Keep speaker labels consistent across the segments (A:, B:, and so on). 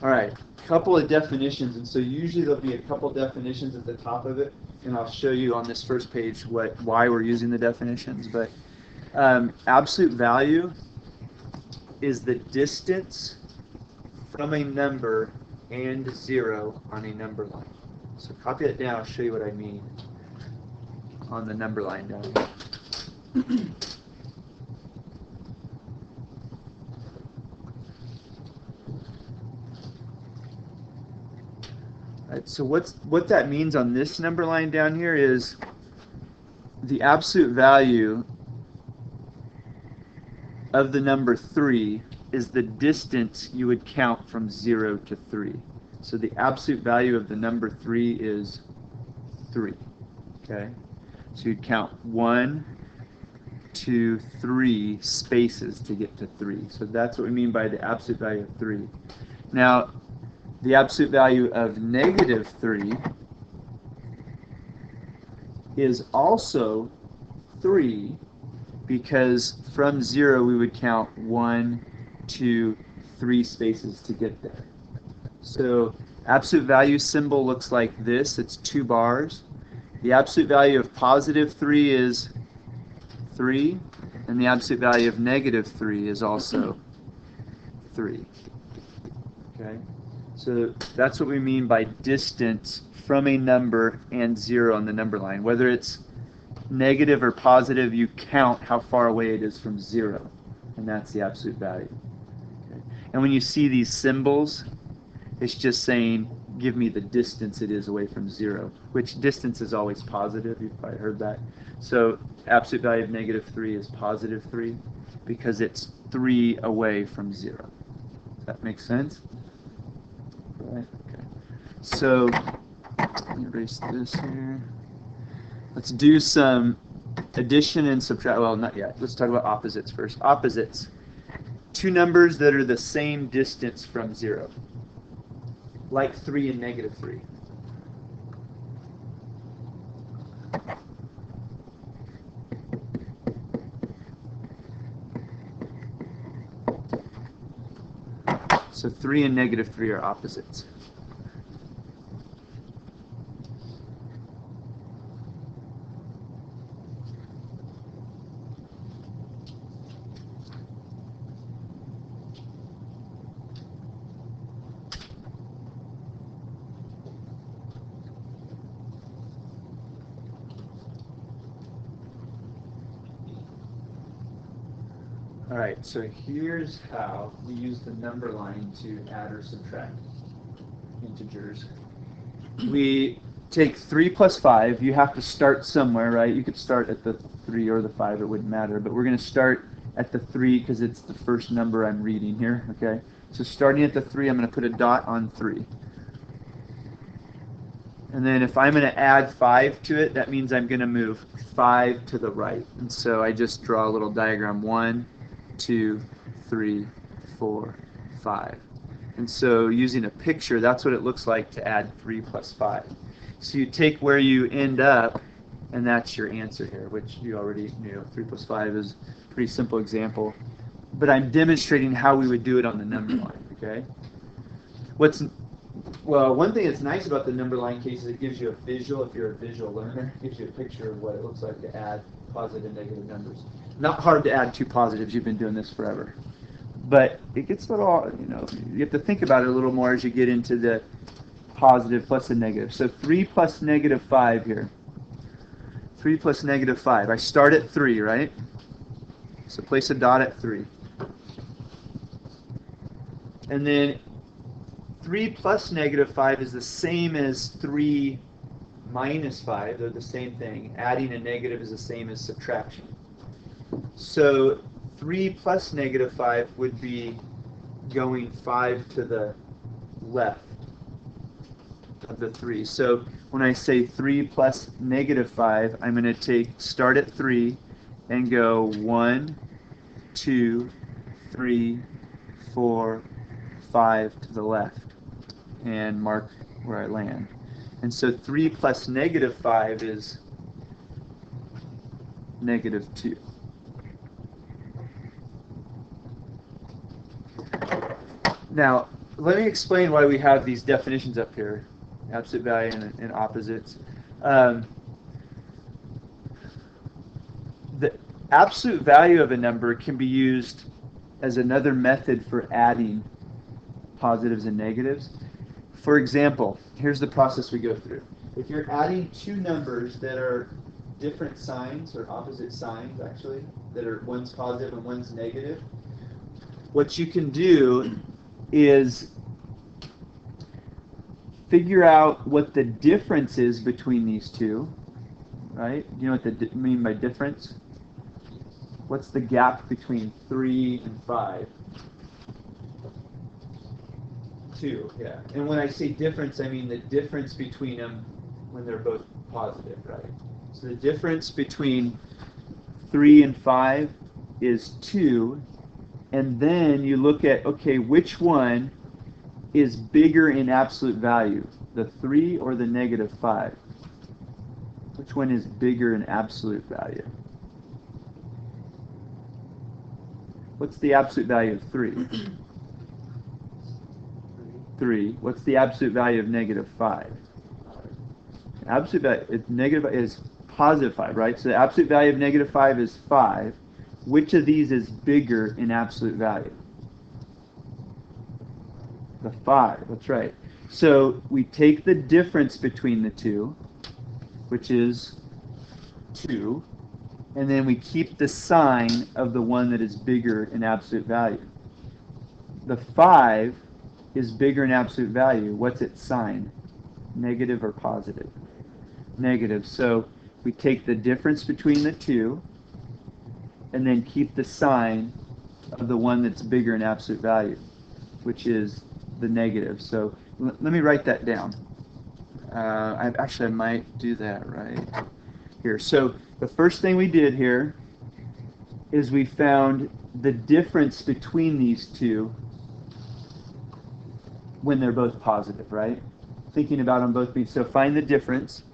A: All right, couple of definitions, and so usually there'll be a couple definitions at the top of it, and I'll show you on this first page why we're using the definitions. But absolute value is the distance from a number and 0 on a number line. So copy that down, I'll show you what I mean on the number line down here. Right, so what that means on this number line down here is the absolute value of the number 3 is the distance you would count from 0 to 3. So the absolute value of the number 3 is 3. Okay? So you'd count 1, 2, 3 spaces to get to 3. So that's what we mean by the absolute value of 3. Now, the absolute value of negative 3 is also 3, because from 0 we would count 1, 2, 3 spaces to get there. So absolute value symbol looks like this. It's 2 bars. The absolute value of positive 3 is 3, and the absolute value of negative 3 is also 3. Okay? So that's what we mean by distance from a number and 0 on the number line. Whether it's negative or positive, you count how far away it is from 0, and that's the absolute value. Okay. And when you see these symbols, it's just saying, give me the distance it is away from 0, which distance is always positive. You've probably heard that. So absolute value of negative 3 is positive 3, because it's 3 away from 0. Does that make sense? Right. Okay. So let me erase this here. Let's do some addition and subtract. Well, not yet. Let's talk about opposites first. Opposites. 2 numbers that are the same distance from 0. Like 3 and negative 3. So 3 and negative 3 are opposites. All right, so here's how we use the number line to add or subtract integers. We take 3 plus 5. You have to start somewhere, right? You could start at the 3 or the 5, it wouldn't matter. But we're going to start at the 3 because it's the first number I'm reading here, okay? So starting at the 3, I'm going to put a dot on 3. And then if I'm going to add 5 to it, that means I'm going to move 5 to the right. And so I just draw a little diagram. 1, 2, 3, 4, 5. And so using a picture, that's what it looks like to add 3 plus 5. So you take where you end up, and that's your answer here, which you already knew. 3 plus 5 is a pretty simple example. But I'm demonstrating how we would do it on the number line, okay? Well, one thing that's nice about the number line case is it gives you a visual. If you're a visual learner, it gives you a picture of what it looks like to add positive and negative numbers. Not hard to add 2 positives. You've been doing this forever. But it gets a little, you have to think about it a little more as you get into the positive plus the negative. So 3 plus negative 5 here. 3 plus negative 5. I start at 3, right? So place a dot at 3. And then 3 plus negative 5 is the same as 3 minus 5. They're the same thing. Adding a negative is the same as subtraction. So 3 plus negative 5 would be going 5 to the left of the 3. So when I say 3 plus negative 5, I'm going to start at 3 and go 1, 2, 3, 4, 5 to the left and mark where I land. And so 3 plus negative 5 is negative 2. Now, let me explain why we have these definitions up here, absolute value and opposites. The absolute value of a number can be used as another method for adding positives and negatives. For example, here's the process we go through. If you're adding two numbers that are different signs, or opposite signs actually, that are one's positive and one's negative, what you can do is figure out what the difference is between these two, right? You know what I mean by difference? What's the gap between 3 and 5? 2, yeah. And when I say difference, I mean the difference between them when they're both positive, right? So the difference between 3 and 5 is 2, and then you look at, okay, which one is bigger in absolute value, the 3 or the negative 5? Which one is bigger in absolute value? What's the absolute value of 3? 3. What's the absolute value of negative 5? Absolute value, negative is positive 5, right? So the absolute value of negative 5 is 5. Which of these is bigger in absolute value? The 5, that's right. So we take the difference between the two, which is 2, and then we keep the sign of the one that is bigger in absolute value. The 5 is bigger in absolute value. What's its sign? Negative or positive? Negative. So we take the difference between the two and then keep the sign of the one that's bigger in absolute value, which is the negative. So let me write that down. I might do that right here. So the first thing we did here is we found the difference between these two when they're both positive, right? Thinking about them both being, so find the difference.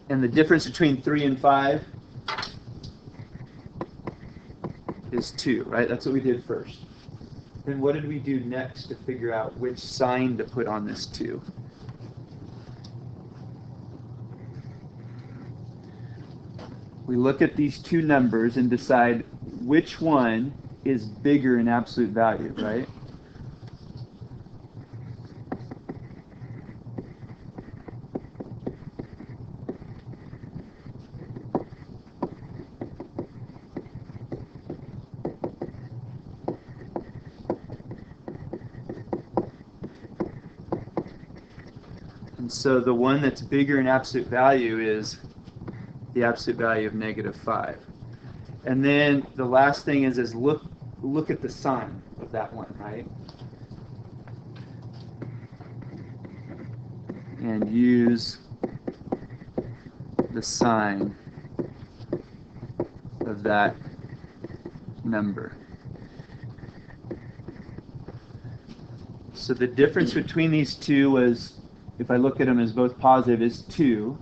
A: And the difference between 3 and 5 is 2, right? That's what we did first. Then what did we do next to figure out which sign to put on this 2? We look at these two numbers and decide which one is bigger in absolute value, right? And so the one that's bigger in absolute value is the absolute value of negative 5. And then the last thing is look at the sign of that one, right? And use the sign of that number. So the difference between these two was, if I look at them as both positive, is 2.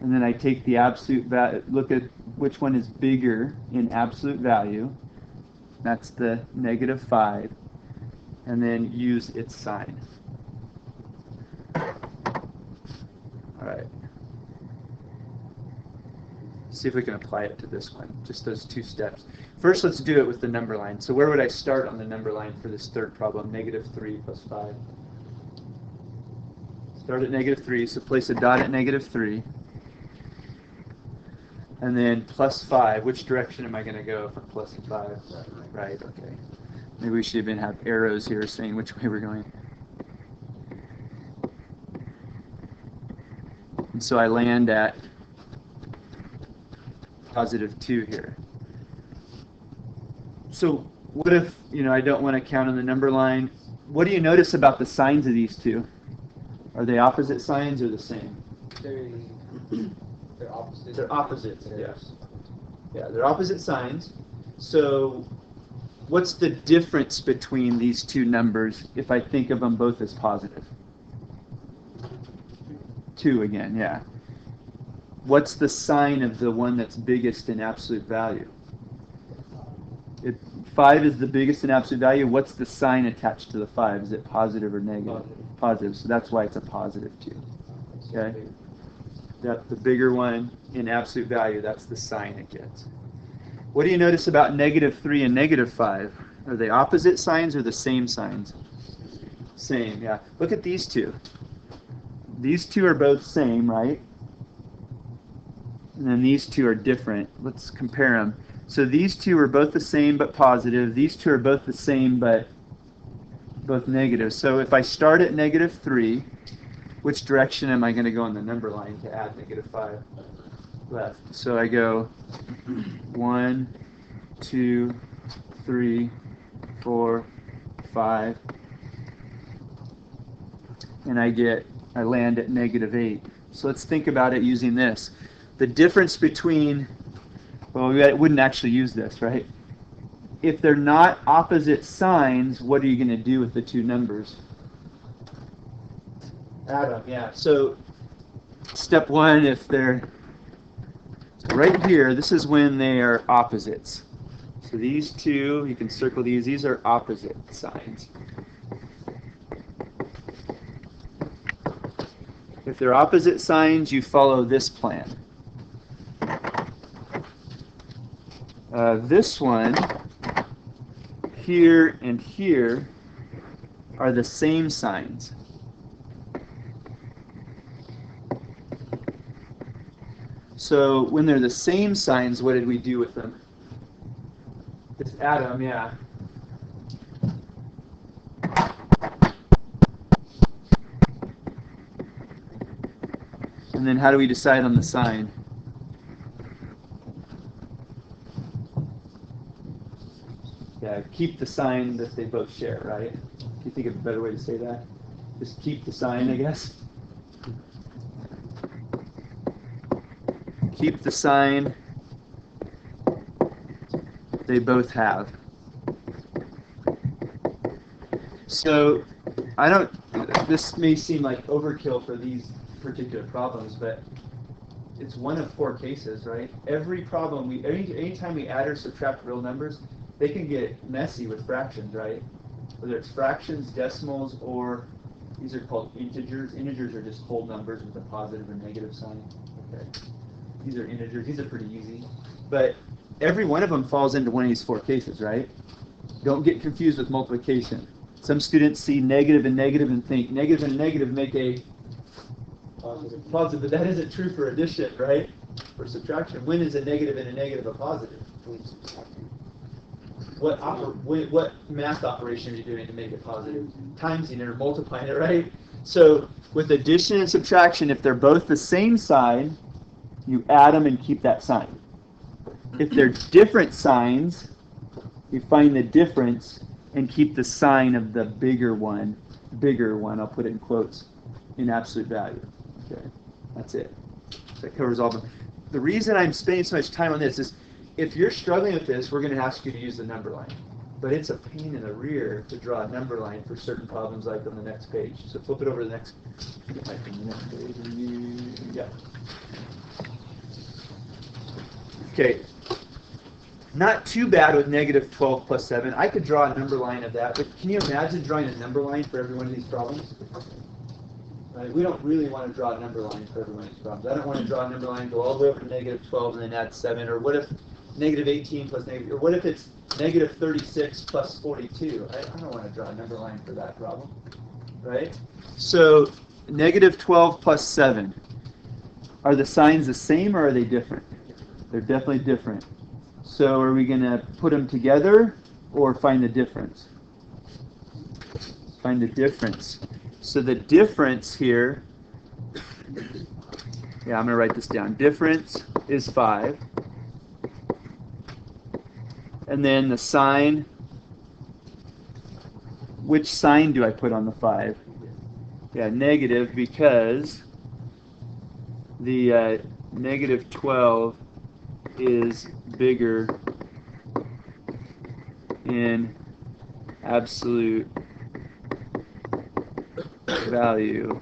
A: And then I take the absolute value, look at which one is bigger in absolute value. That's the negative 5. And then use its sign. All right. See if we can apply it to this one, just those two steps. First, let's do it with the number line. So where would I start on the number line for this third problem, negative 3 plus 5? Start at negative 3, so place a dot at negative 3. And then plus 5. Which direction am I going to go for plus 5? Right, okay. Maybe we should even have arrows here saying which way we're going. And so I land at positive 2 here. So what if, I don't want to count on the number line? What do you notice about the signs of these two? Are they opposite signs or the same?
B: They're opposites.
A: They're opposites, yes. Yeah, they're opposite signs. So what's the difference between these two numbers if I think of them both as positive? 2 again, yeah. What's the sign of the one that's biggest in absolute value? 5 is the biggest in absolute value. What's the sign attached to the 5? Is it positive or negative? Positive. So that's why it's a positive 2. Okay? That the bigger one in absolute value, that's the sign it gets. What do you notice about -3 and -5? Are they opposite signs or the same signs? Same, yeah. Look at these two. These two are both same, right? And then these two are different. Let's compare them. So these two are both the same but positive. These two are both the same but both negative. So if I start at -3, which direction am I going to go on the number line to add -5? Left. So I go 1, 2, 3, 4, 5, and I land at -8. So let's think about it using this. The difference between, well, we wouldn't actually use this, right? If they're not opposite signs, what are you going to do with the two numbers? Add them, yeah. So step 1, if they're right here, this is when they are opposites. So these two, you can circle these are opposite signs. If they're opposite signs, you follow this plan. This one, here and here, are the same signs. So when they're the same signs, what did we do with them? Just add them, yeah. And then how do we decide on the sign? Yeah, keep the sign that they both share, right? Can you think of a better way to say that? Just keep the sign, I guess. Keep the sign they both have. So this may seem like overkill for these particular problems, but it's one of 4 cases, right? Every problem, anytime we add or subtract real numbers, they can get messy with fractions, right? Whether it's fractions, decimals, or these are called integers. Integers are just whole numbers with a positive or negative sign. Okay. These are integers. These are pretty easy. But every one of them falls into one of these 4 cases, right? Don't get confused with multiplication. Some students see negative and negative and think negative and negative make a positive, but that isn't true for addition, right? For subtraction. When is a negative and a negative a positive? What math operation are you doing to make it positive? Timesing it or multiplying it, right? So with addition and subtraction, if they're both the same sign, you add them and keep that sign. If they're different signs, you find the difference and keep the sign of the bigger one, I'll put it in quotes, in absolute value. Okay, that's it. That covers all of them. The reason I'm spending so much time on this is if you're struggling with this, we're going to ask you to use the number line. But it's a pain in the rear to draw a number line for certain problems like on the next page. So flip it over to the next, yeah. Okay. Not too bad with -12 plus 7. I could draw a number line of that, but can you imagine drawing a number line for every one of these problems? Right? We don't really want to draw a number line for every one of these problems. I don't want to draw a number line, go all the way over to -12 and then add 7, or what if -18 plus negative, or what if it's -36 plus 42? I don't want to draw a number line for that problem, right? So -12 plus 7. Are the signs the same or are they different? They're definitely different. So are we going to put them together or find the difference? Find the difference. So the difference here, yeah, I'm going to write this down. Difference is 5. And then the sign, which sign do I put on the 5? Yeah, negative, because the -12 is bigger in absolute value.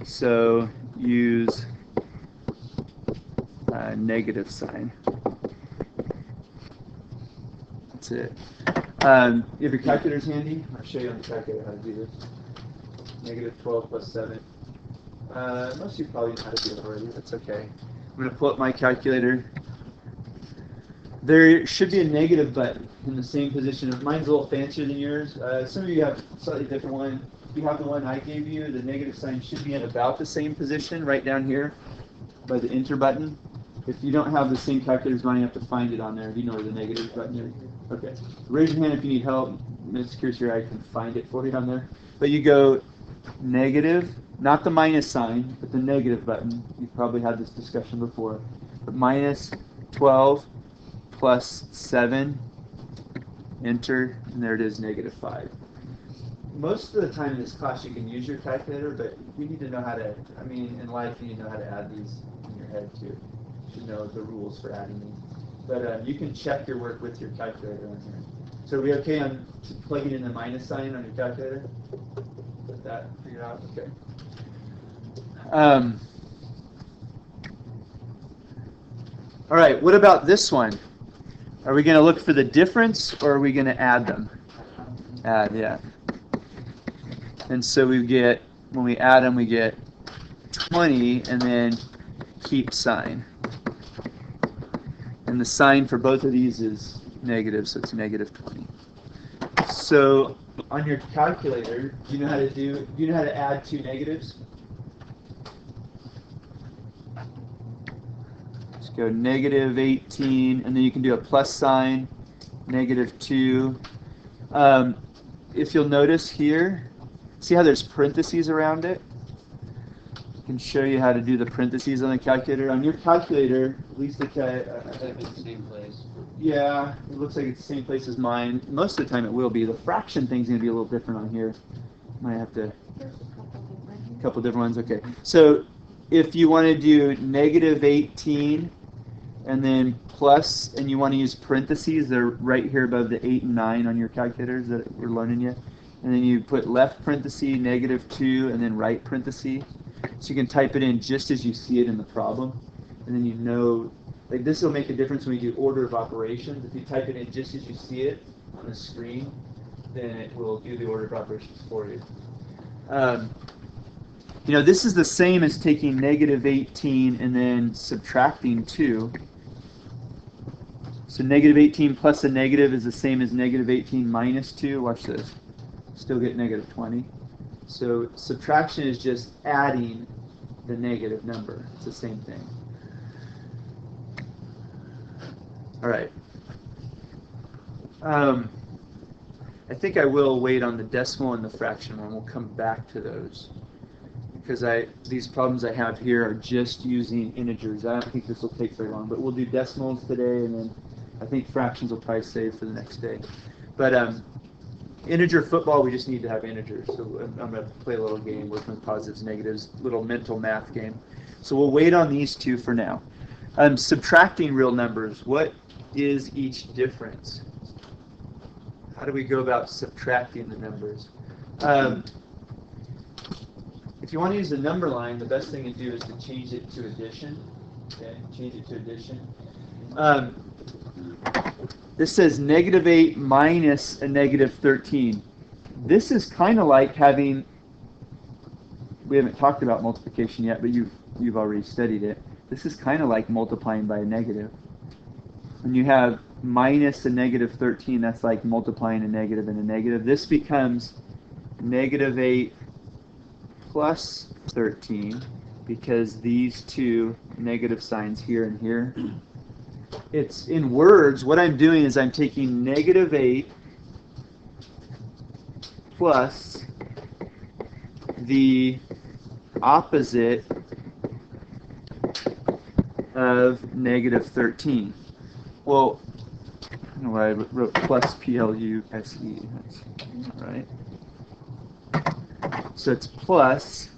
A: So use negative sign. That's it. You have your calculators handy? I'll show you on the calculator how to do this. Negative 12 plus 7. Most of you probably know how to do it already. That's okay. I'm going to pull up my calculator. There should be a negative button in the same position. Mine's a little fancier than yours. Some of you have a slightly different one. If you have the one I gave you, the negative sign should be in about the same position, right down here by the enter button. If you don't have the same calculator as mine, you have to find it on there. Do you know where the negative button is? Okay. Raise your hand if you need help. Ms. Kirsier, I can find it for you on there. But you go negative, not the minus sign, but the negative button. You've probably had this discussion before. But minus 12 plus 7, enter, and there it is, negative 5. Most of the time in this class you can use your calculator, but you need to know how to, in life you need to know how to add these in your head too. You should know the rules for adding these. But you can check your work with your calculator on here. So are we okay on plugging in the minus sign on your calculator? Get that figured out? Okay. All right, what about this one? Are we going to look for the difference, or are we going to add them? Add, yeah. And so we get, when we add them, we get 20, and then keep sign. And the sign for both of these is negative, so it's negative 20. So on your calculator, do you know how to add two negatives? Just go negative 18, and then you can do a plus sign, negative 2. If you'll notice here, see how there's parentheses around it? I can show you how to do the parentheses on the calculator. On your calculator, at least it's
B: the same place.
A: Yeah, it looks like it's the same place as mine. Most of the time it will be. The fraction thing's going to be a little different on here. Might have to... A couple different ones, okay. So if you want to do negative 18 and then plus, and you want to use parentheses, they're right here above the 8 and 9 on your calculators that we're learning you. And then you put left parenthesis, negative 2, and then right parenthesis. So you can type it in just as you see it in the problem. And then you know, like this will make a difference when you do order of operations. If you type it in just as you see it on the screen, then it will do the order of operations for you. This is the same as taking negative 18 and then subtracting 2. So negative 18 plus a negative is the same as negative 18 minus 2. Watch this. Still get negative 20. So subtraction is just adding the negative number. It's the same thing. All right. I think I will wait on the decimal and the fraction one. We'll come back to those. Because these problems I have here are just using integers. I don't think this will take very long, but we'll do decimals today, and then I think fractions will probably save for the next day. But integer football, we just need to have integers. So I'm going to play a little game, working with positives, negatives, little mental math game. So we'll wait on these two for now. Subtracting real numbers, what is each difference? How do we go about subtracting the numbers? If you want to use the number line, the best thing to do is to change it to addition. Okay, change it to addition. This says negative 8 minus a negative 13. This is kind of like having, we haven't talked about multiplication yet, but you've already studied it. This is kind of like multiplying by a negative. When you have minus a negative 13, that's like multiplying a negative and a negative. This becomes negative 8 plus 13, because these two negative signs here and here. It's in words, what I'm doing is I'm taking negative 8 plus the opposite of negative 13. Well, I don't know why I wrote plus PLUSE. That's right. So it's plus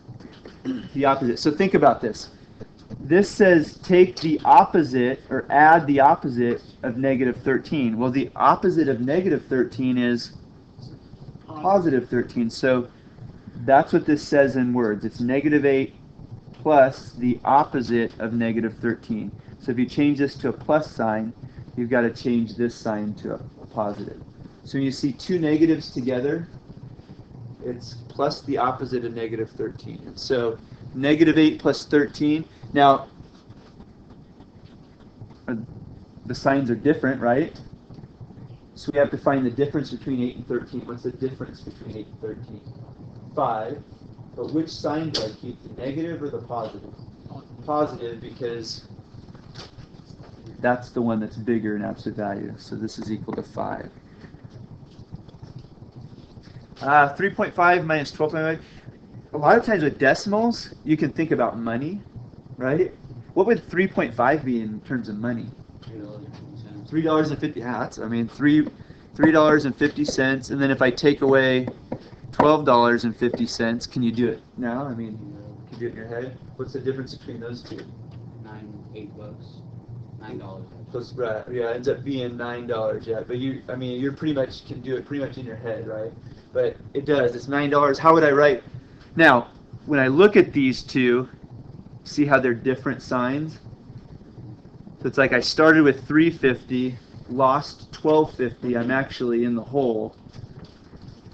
A: the opposite. So think about this. this says take the opposite or add the opposite of negative 13. Well, the opposite of negative 13 is positive 13. So that's what this says in words. It's negative 8 plus the opposite of negative 13. So if you change this to a plus sign, you've got to change this sign to a positive. So when you see two negatives together, it's plus the opposite of negative 13. And so negative 8 plus 13. Now, the signs are different, right? So we have to find the difference between 8 and 13. What's the difference between 8 and 13? 5. But which sign do I keep, the negative or the positive? Positive, because that's the one that's bigger in absolute value. So this is equal to 5. 3.5 minus 12.5. A lot of times with decimals, you can think about money, right? What would 3.5 be in terms of money? $3.50. Yeah, that's, I mean, $3.50. And then if I take away $12.50, can you do it now? I mean, can you do it in your head? What's the difference between those two?
B: $8. $9.
A: Plus, right, yeah, it ends up being $9. Yeah, but you're pretty much can do it pretty much in your head, right? But it does. It's $9. How would I write? Now, when I look at these two, see how they're different signs? So it's like I started with 350, lost 1250. I'm actually in the hole,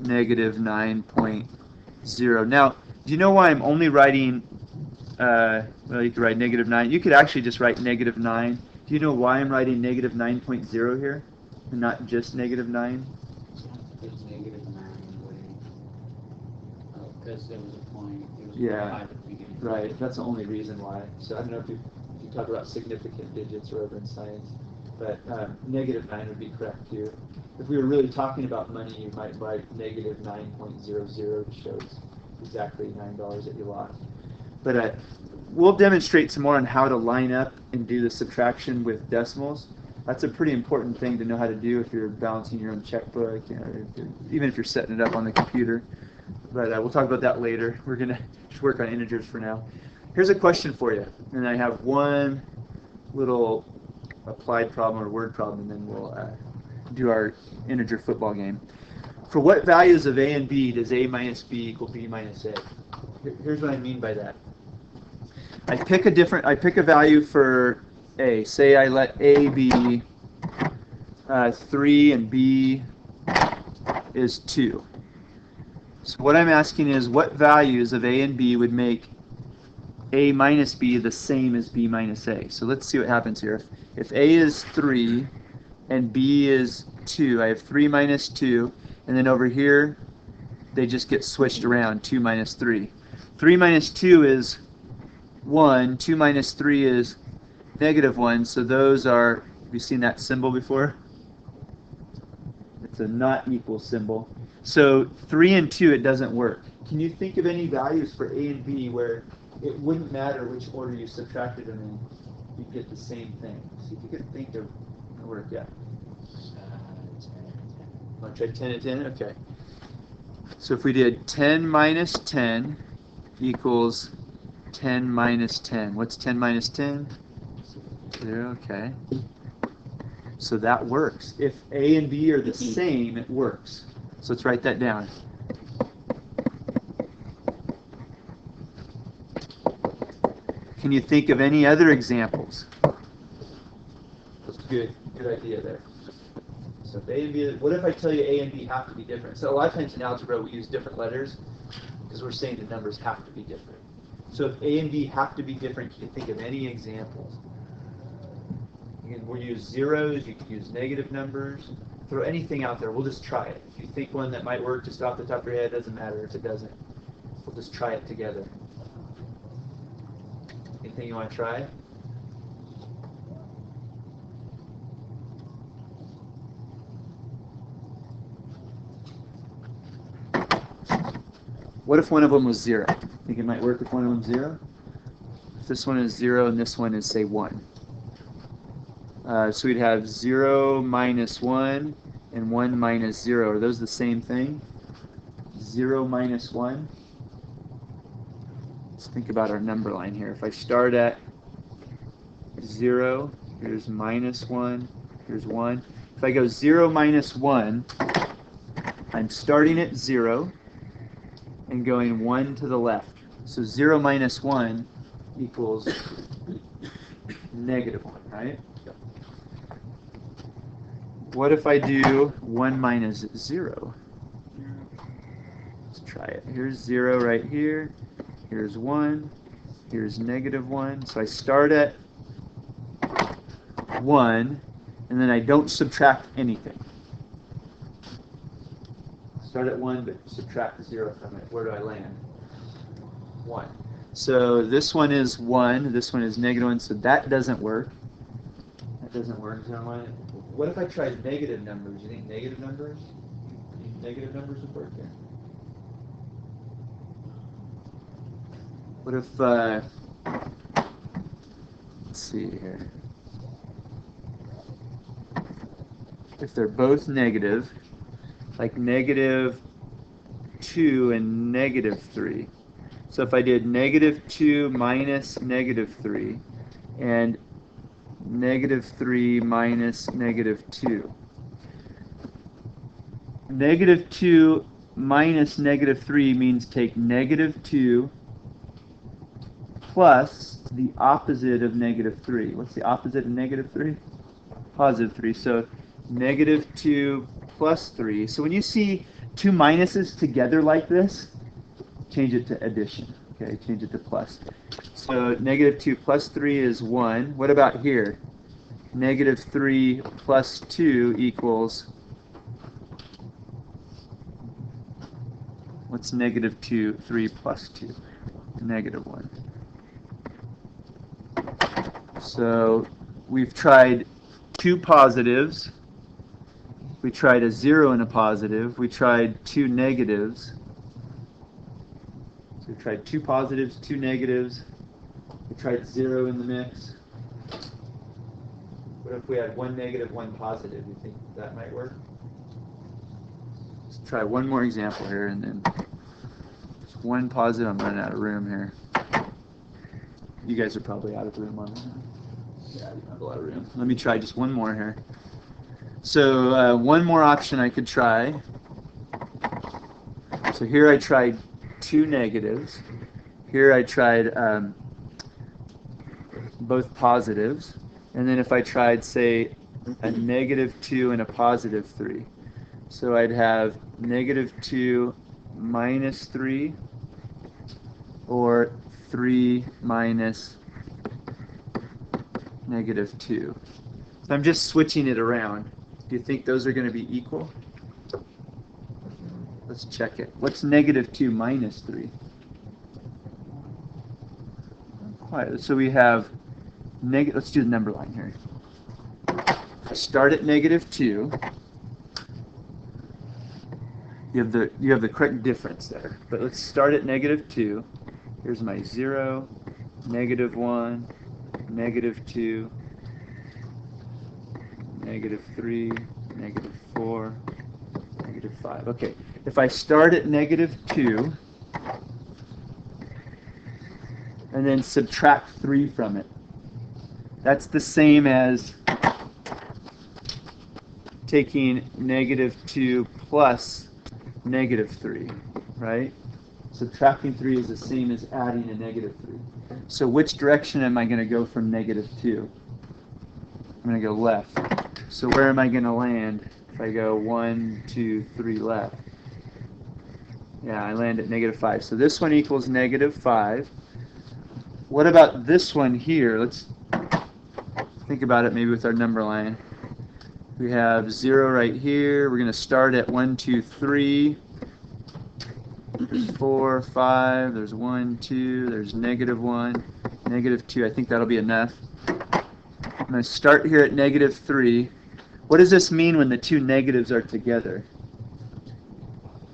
A: negative 9.0. Now, do you know why I'm only writing, well, you could write negative 9. You could actually just write negative 9. Do you know why I'm writing negative 9.0 here and not just negative 9?
B: It's negative 9. Because there was a point. It was
A: Yeah,
B: 5 at the beginning.
A: right. That's the only reason why. So I don't know if you talk about significant digits or whatever in science, but negative 9 would be correct here. If we were really talking about money, you might write negative 9.00, which shows exactly $9 that you lost. But we'll demonstrate some more on how to line up and do the subtraction with decimals. That's a pretty important thing to know how to do if you're balancing your own checkbook, even if you're setting it up on the computer. But we'll talk about that later. We're going to just work on integers for now. Here's a question for you. And I have one little applied problem or word problem, and then we'll do our integer football game. For what values of a and b does a minus b equal b minus a? Here's what I mean by that. I pick a value for a. Say I let a be 3 and b is 2. So what I'm asking is what values of a and b would make a minus b the same as b minus a. So let's see what happens here. If a is 3 and b is 2, I have 3 minus 2, and then over here they just get switched around, 2 minus 3. 3 minus 2 is 1, 2 minus 3 is negative 1, so those are, have you seen that symbol before? It's a not equal symbol. So 3 and 2, it doesn't work. Can you think of any values for a and b where it wouldn't matter which order you subtracted them in, you'd get the same thing? See if you can think of a work yet. 10 and 10. Want to try 10 and 10? Okay. So if we did 10 minus 10 equals 10 minus 10. What's 10 minus 10? 0, okay. So that works. If a and b are the same, it works. So let's write that down. Can you think of any other examples? That's good idea there. So if A and B, what if I tell you A and B have to be different? So a lot of times in algebra we use different letters because we're saying the numbers have to be different. So if A and B have to be different, can you think of any examples? We'll use zeros, you can use negative numbers, throw anything out there, we'll just try it. If you think one that might work just off the top of your head, it doesn't matter if it doesn't. We'll just try it together. Anything you want to try? What if one of them was 0? Think it might work if one of them's 0? If this one is 0 and this one is, say, 1. So we'd have 0 minus 1 and 1 minus 0. Are those the same thing? 0 minus 1? Let's think about our number line here. If I start at 0, here's minus 1, here's 1. If I go 0 minus 1, I'm starting at 0 and going 1 to the left. So 0 minus 1 equals negative 1, right? What if I do 1 minus 0? Let's try it. Here's 0 right here. Here's 1. Here's negative 1. So I start at 1, and then I don't subtract anything. Start at 1, but subtract 0 from it. Where do I land? 1. So this one is 1. This one is negative 1. So that doesn't work. That doesn't work. So what if I tried negative numbers? You think negative numbers? Negative numbers would work here? What if, let's see here. If they're both negative, like negative 2 and negative 3. So if I did negative 2 minus negative 3 and negative 3 minus negative 2. Negative 2 minus negative 3 means take negative 2 plus the opposite of negative 3. What's the opposite of negative 3? Positive 3. So negative 2 plus 3. So when you see two minuses together like this, change it to addition. Okay, change it to plus. So negative 2 plus 3 is 1. What about here? Negative 3 plus 2 equals, what's negative 3 plus 2? Negative 1. So we've tried two positives. We tried a 0 and a positive. We tried two negatives. So we tried two positives, two negatives. We tried 0 in the mix. What if we had one negative, one positive? You think that might work? Let's try one more example here, and then just one positive. I'm running out of room here. You guys are probably out of room on that. Yeah, I have a lot of room. Let me try just one more here. So one more option I could try. So here I tried two negatives. Here I tried both positives. And then if I tried, say, a negative 2 and a positive 3. So I'd have negative 2 minus 3 or 3 minus negative 2. So I'm just switching it around. Do you think those are going to be equal? Let's check it. What's negative 2 minus 3? So we have negative. Let's do the number line here. Start at negative 2. You have the correct difference there. But let's start at negative 2. Here's my 0, negative 1, negative 2, negative 3, negative 4, negative 5. Okay, if I start at negative 2 and then subtract 3 from it, that's the same as taking negative 2 plus negative 3, right? Subtracting 3 is the same as adding a negative 3. So which direction am I going to go from negative 2? I'm going to go left. So where am I going to land if I go 1, 2, 3 left? Yeah, I land at negative 5. So this one equals negative 5. What about this one here? Let's think about it maybe with our number line. We have 0 right here. We're going to start at 1, 2, 3. There's 4, 5. There's 1, 2. There's negative 1, negative 2. I think that'll be enough. I'm going to start here at negative 3. What does this mean when the two negatives are together?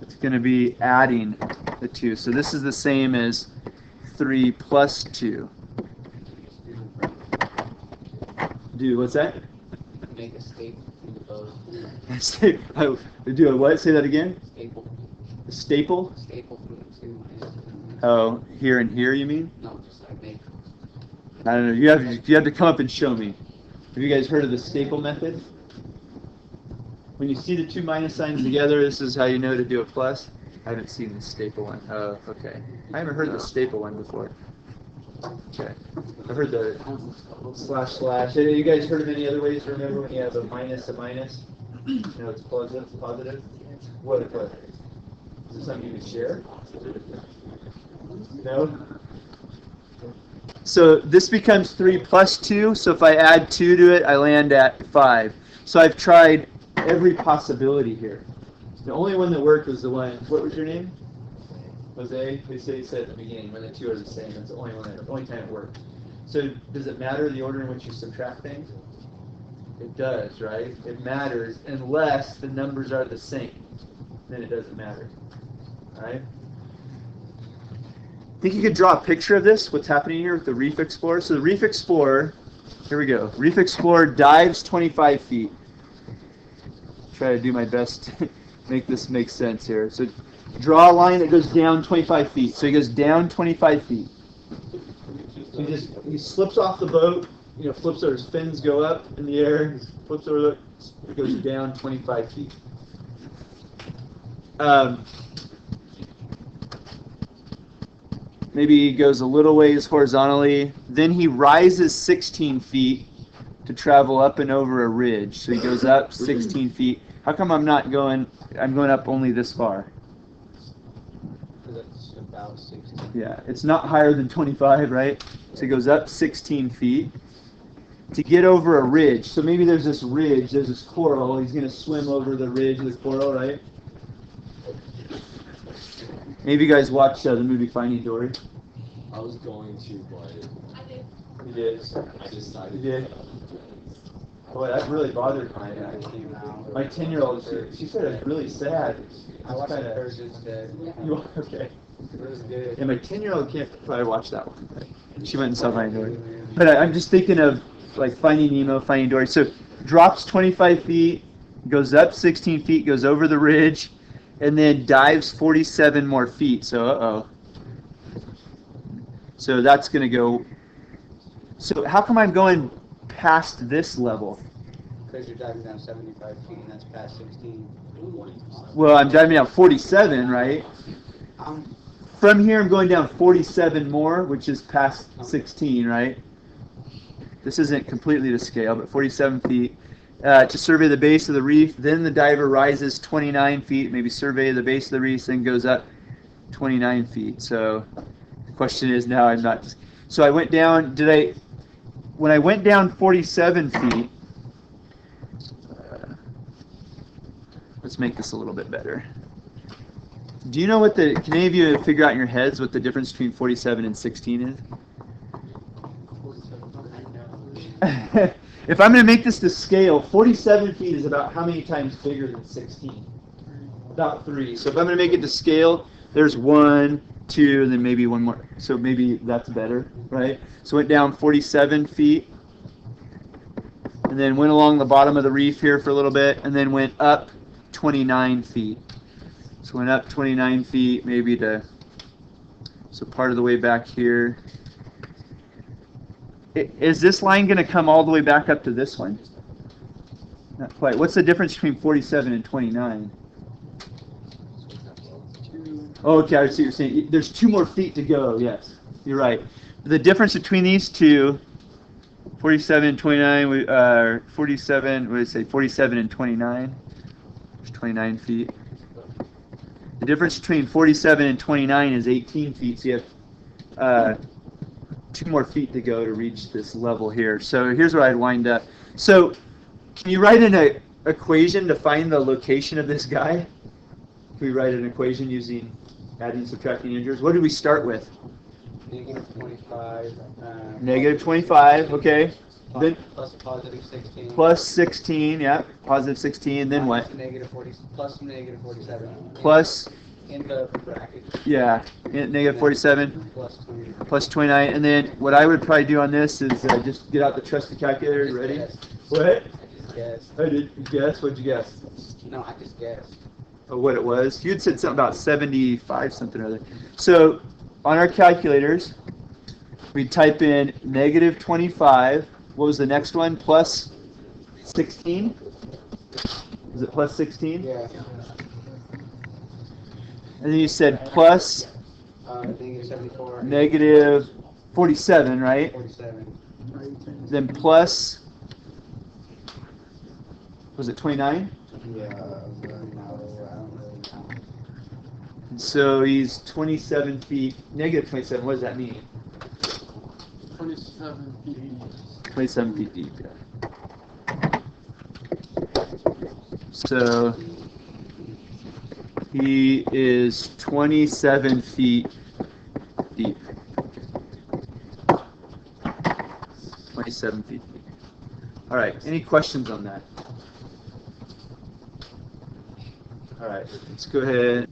A: It's going to be adding the 2. So this is the same as 3 plus 2. Do what's that?
B: Make a staple in the boat.
A: Do a what? Say that again?
B: Staple.
A: A staple?
B: Staple from the two minus.
A: Oh, here and here you mean?
B: No, just like make.
A: I don't know. You have to come up and show me. Have you guys heard of the staple method? When you see the two minus signs together, this is how you know to do a plus. I haven't seen the staple one. Oh, okay. I haven't heard the staple one before. Okay. I've heard the slash slash. Have you guys heard of any other ways to remember when you have a minus? You know, it's positive. What is it? Is this something you can share? No? So this becomes 3 plus 2. So if I add 2 to it, I land at 5. So I've tried every possibility here. The only one that worked was the one. What was your name? Jose. They said at the beginning when the two are the same. That's the only time it worked. So does it matter the order in which you subtract things? It does, right? It matters unless the numbers are the same. Then it doesn't matter. All right? Think you could draw a picture of this? What's happening here with the Reef Explorer? So the Reef Explorer, here we go. Reef Explorer dives 25 feet. Try to do my best to make this make sense here. So draw a line that goes down 25 feet. So he goes down 25 feet. He slips off the boat, flips over, his fins go up in the air, flips over, it goes down 25 feet. Maybe he goes a little ways horizontally. Then he rises 16 feet to travel up and over a ridge. So he goes up 16 feet. How come I'm going up only this far?
B: That's about 16.
A: Yeah, it's not higher than 25, right? So he goes up 16 feet to get over a ridge. So maybe there's this ridge, there's this coral. He's going to swim over the ridge of the coral, right? Maybe you guys watched the movie Finding Dory.
C: I was going to, but
D: I did.
A: You did.
C: I decided.
A: You did. Boy, that really bothered my 10-year-old. She said it's really sad.
B: I watched it first instead.
A: You okay?
B: It was good.
A: Yeah, my 10-year-old can't probably watch that one. She went and saw Finding Dory. But I'm just thinking of like Finding Nemo, Finding Dory. So drops 25 feet, goes up 16 feet, goes over the ridge, and then dives 47 more feet. So So that's going to go. So how come I'm going past this level?
B: Because you're diving down 75 feet and that's past 16.
A: Well, I'm diving down 47, right? From here, I'm going down 47 more, which is past 16, right? This isn't completely to scale, but 47 feet. To survey the base of the reef, then the diver rises 29 feet, maybe survey the base of the reef, then goes up 29 feet. So the question is now I'm not... So I went down, when I went down 47 feet, let's make this a little bit better. Do you know can any of you figure out in your heads what the difference between 47 and 16 is? If I'm going to make this to scale, 47 feet is about how many times bigger than 16? About 3. So if I'm going to make it to scale, there's 1, 2, and then maybe one more. So maybe that's better, right? So went down 47 feet, and then went along the bottom of the reef here for a little bit, and then went up 29 feet. So went up 29 feet, maybe so part of the way back here. Is this line going to come all the way back up to this one? Not quite. What's the difference between 47 and 29? Oh, okay, I see what you're saying. There's 2 more feet to go, yes. You're right. The difference between these two, 47 and 29, 47, what did I say, 47 and 29? There's 29 feet. The difference between 47 and 29 is 18 feet, so you have 2 more feet to go to reach this level here. So here's where I'd wind up. So can you write an equation to find the location of this guy? Can we write an equation using adding, subtracting integers? What did we start with?
B: Negative 25.
A: Negative 25, okay. Then
B: Plus positive 16.
A: plus 16, yeah, positive 16. Then what?
B: Plus negative 47.
A: Plus,
B: In the bracket.
A: yeah, negative 47.
B: Plus 20.
A: Plus 29. And then what I would probably do on this is just get out the trusty calculator. You ready? What?
B: I just guessed.
A: I did you guess? What'd you guess?
B: No, I just guessed.
A: Oh, what it was? You'd said something about 75 something or other. So on our calculators, we type in negative 25. What was the next one? Plus 16? Was it plus 16?
B: Yeah.
A: And then you said plus
B: Negative 74.
A: negative 47, right?
B: 47.
A: Then plus, was it 29?
B: Yeah, no, I don't really count.
A: So he's 27 feet, negative 27. What does that mean?
D: 27 feet.
A: 27 feet deep, yeah. So he is 27 feet deep. 27 feet deep. All right, any questions on that? All right, let's go ahead